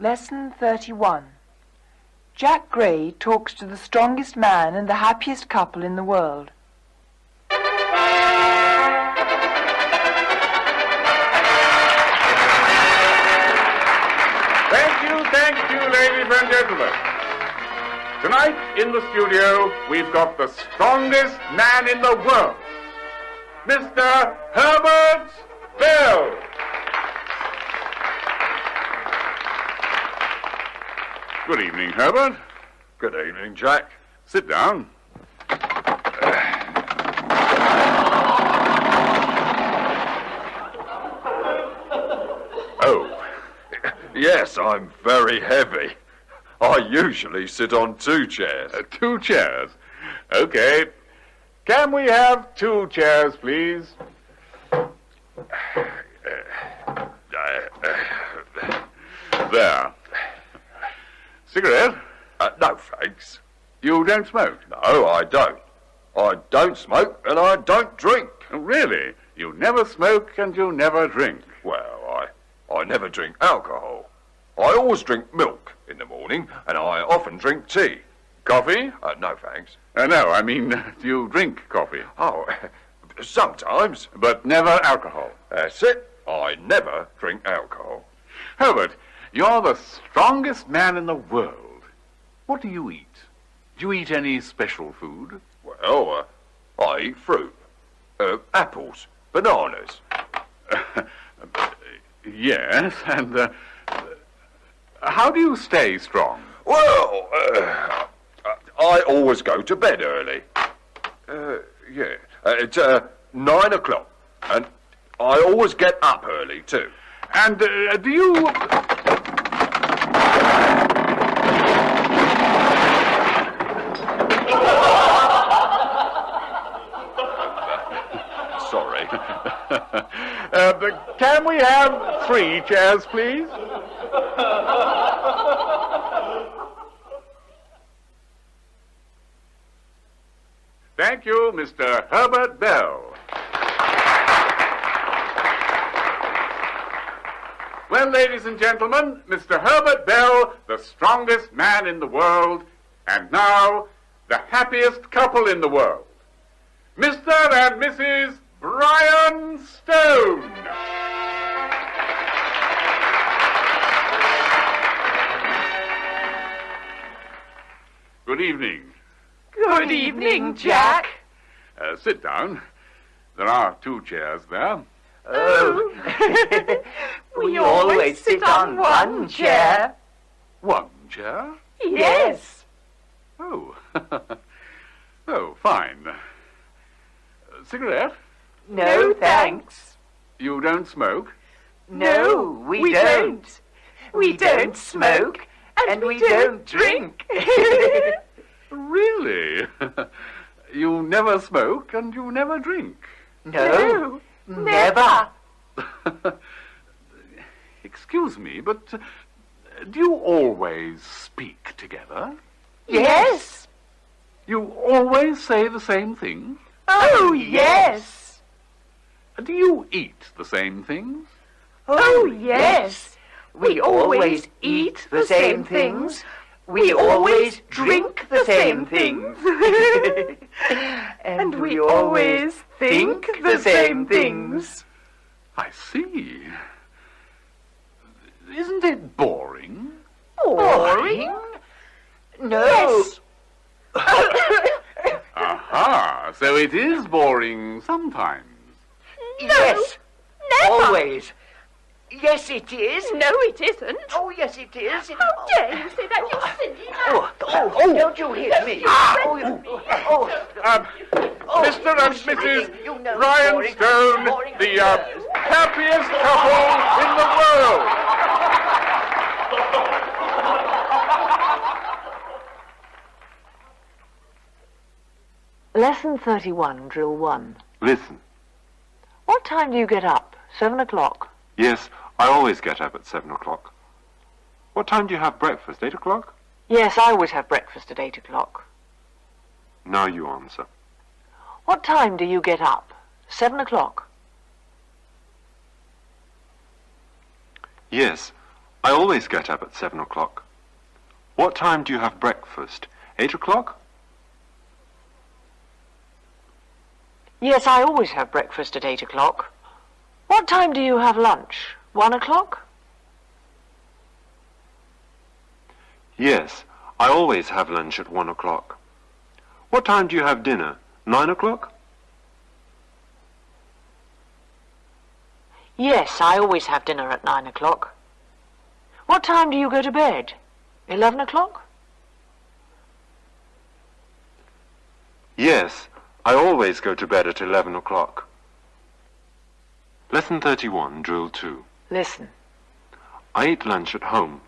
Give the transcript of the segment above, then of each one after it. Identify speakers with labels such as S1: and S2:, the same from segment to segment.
S1: Lesson 31. Jack Gray talks to the strongest man and the happiest couple in the world.
S2: Thank you, ladies and gentlemen. Tonight in the studio, we've got the strongest man in the world, Mr. Herbert Bell. Good evening, Herbert.
S3: Good evening, Jack.
S2: Sit down. Oh.
S3: Yes, I'm very heavy. I usually sit on 2 chairs.
S2: 2 chairs? Okay. Can we have 2 chairs, please? There. Cigarette?
S3: No, thanks.
S2: You don't smoke?
S3: No, I don't. I don't smoke and I don't drink.
S2: Really? You never smoke and you never drink?
S3: Well, I never drink alcohol. I always drink milk in the morning and I often drink tea.
S2: Coffee?
S3: No, thanks.
S2: No, I mean, do you drink coffee?
S3: Oh, sometimes.
S2: But never alcohol?
S3: That's it. I never drink alcohol.
S2: Herbert, you're the strongest man in the world. What do you eat? Do you eat any special food?
S3: Well, I eat fruit. Apples, bananas.
S2: Yes, and how do you stay strong?
S3: Well, I always go to bed early. Yeah, it's 9 o'clock, and I always get up early too.
S2: And do you...
S3: Sorry.
S2: Can we have 3 chairs, please? Thank you, Mr. Herbert Bell. Well, ladies and gentlemen, Mr. Herbert Bell, the strongest man in the world, and now the happiest couple in the world, Mr. and Mrs. Brian Stone. Good evening.
S1: Good evening, Jack.
S2: Sit down. There are 2 chairs there.
S1: Oh. We always sit on one chair.
S2: 1 chair?
S1: Yes.
S2: Oh. Oh, fine. Cigarette?
S1: No, thanks.
S2: You don't smoke?
S1: No, we don't. We don't smoke, and we don't drink.
S2: Really? You never smoke and you never drink?
S1: No, never.
S2: Excuse me, but do you always speak together?
S1: Yes.
S2: You always say the same thing?
S1: Oh, yes.
S2: Do you eat the same things?
S1: Oh, yes. We always eat the same things. We always drink the same things. And we always think the same things.
S2: I see. Isn't it boring?
S1: Boring? No.
S4: Yes.
S2: Aha, so it is boring sometimes.
S4: Yes.
S1: Never.
S4: Always. Yes, it is.
S1: No, it isn't.
S4: Oh, yes, it is.
S1: How dare you say that, you silly man?
S4: Don't you hit me.
S2: Mr. and Mrs.
S4: You know
S2: Ryan
S4: boring.
S2: Stone,
S4: Boring.
S2: the happiest couple in the world.
S5: Lesson 31, Drill 1.
S6: Listen.
S5: What time do you get up? 7 o'clock?
S6: Yes, I always get up at 7 o'clock. What time do you have breakfast? 8 o'clock?
S5: Yes, I always have breakfast at 8 o'clock.
S6: Now you answer.
S5: What time do you get up? 7 o'clock?
S6: Yes, I always get up at 7 o'clock. What time do you have breakfast? 8 o'clock?
S5: Yes, I always have breakfast at 8 o'clock. What time do you have lunch? 1 o'clock?
S6: Yes, I always have lunch at 1 o'clock. What time do you have dinner? 9 o'clock?
S5: Yes, I always have dinner at 9 o'clock. What time do you go to bed? 11 o'clock?
S6: Yes, I always go to bed at 11 o'clock. Lesson 31, Drill 2.
S5: Listen.
S6: I eat lunch at home.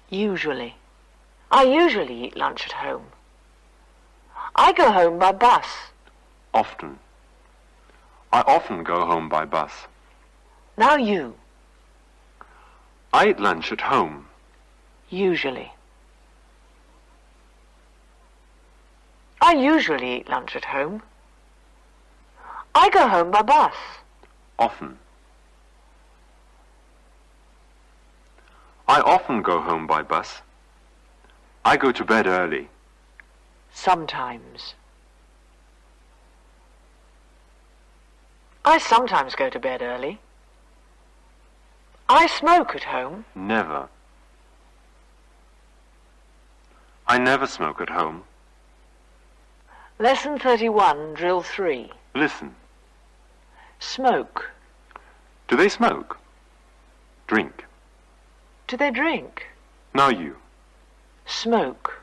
S5: Usually. I usually eat lunch at home. I go home by bus.
S6: Often. I often go home by bus.
S5: Now you.
S6: I eat lunch at home.
S5: Usually. I usually eat lunch at home. I go home by bus.
S6: Often. I often go home by bus. I go to bed early.
S5: Sometimes. I sometimes go to bed early. I smoke at home.
S6: Never. I never smoke at home.
S5: Lesson 31, Drill 3.
S6: Listen.
S5: Smoke.
S6: Do they smoke? Drink.
S5: Do they drink?
S6: Now you.
S5: Smoke.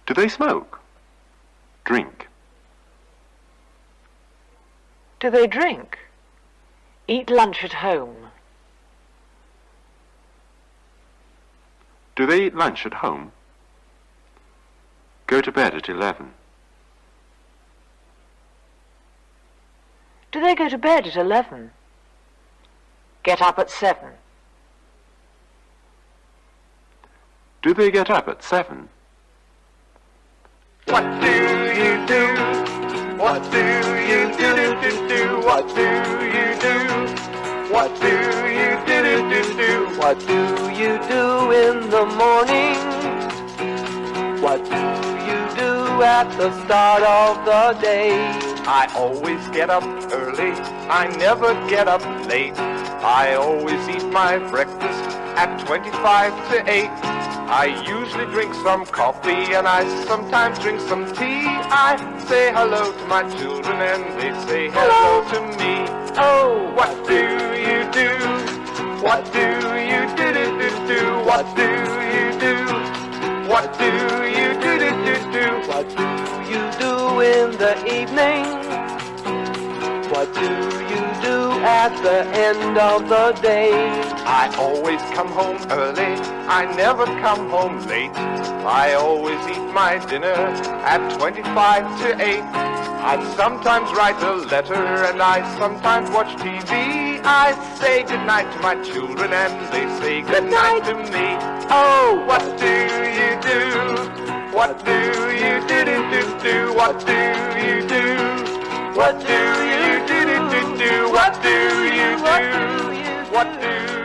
S6: Do they smoke? Drink.
S5: Do they drink? Eat lunch at home.
S6: Do they eat lunch at home? Go to bed at 11.
S5: Do they go to bed at 11? Get up at 7.
S6: Do they get up at 7?
S1: What do you do? What do you do? What do you do? What do you do? What do you do in the morning? What do you do at the start of the day? I always get up early, I never get up late. I always eat my breakfast at 25 to 8. I usually drink some coffee and I sometimes drink some tea. I say hello to my children and they say hello to me. Oh, what do you do? What do you do? What do you do? What do you do? What do you do in the evening? What do you do at the end of the day? I always come home early, I never come home late. I always eat my dinner at 25 to 8. I sometimes write a letter and I sometimes watch TV. I say goodnight to my children and they say goodnight to me. Oh, what do you do? What do you do? What do you do? What do you do? What do you do? What do you do?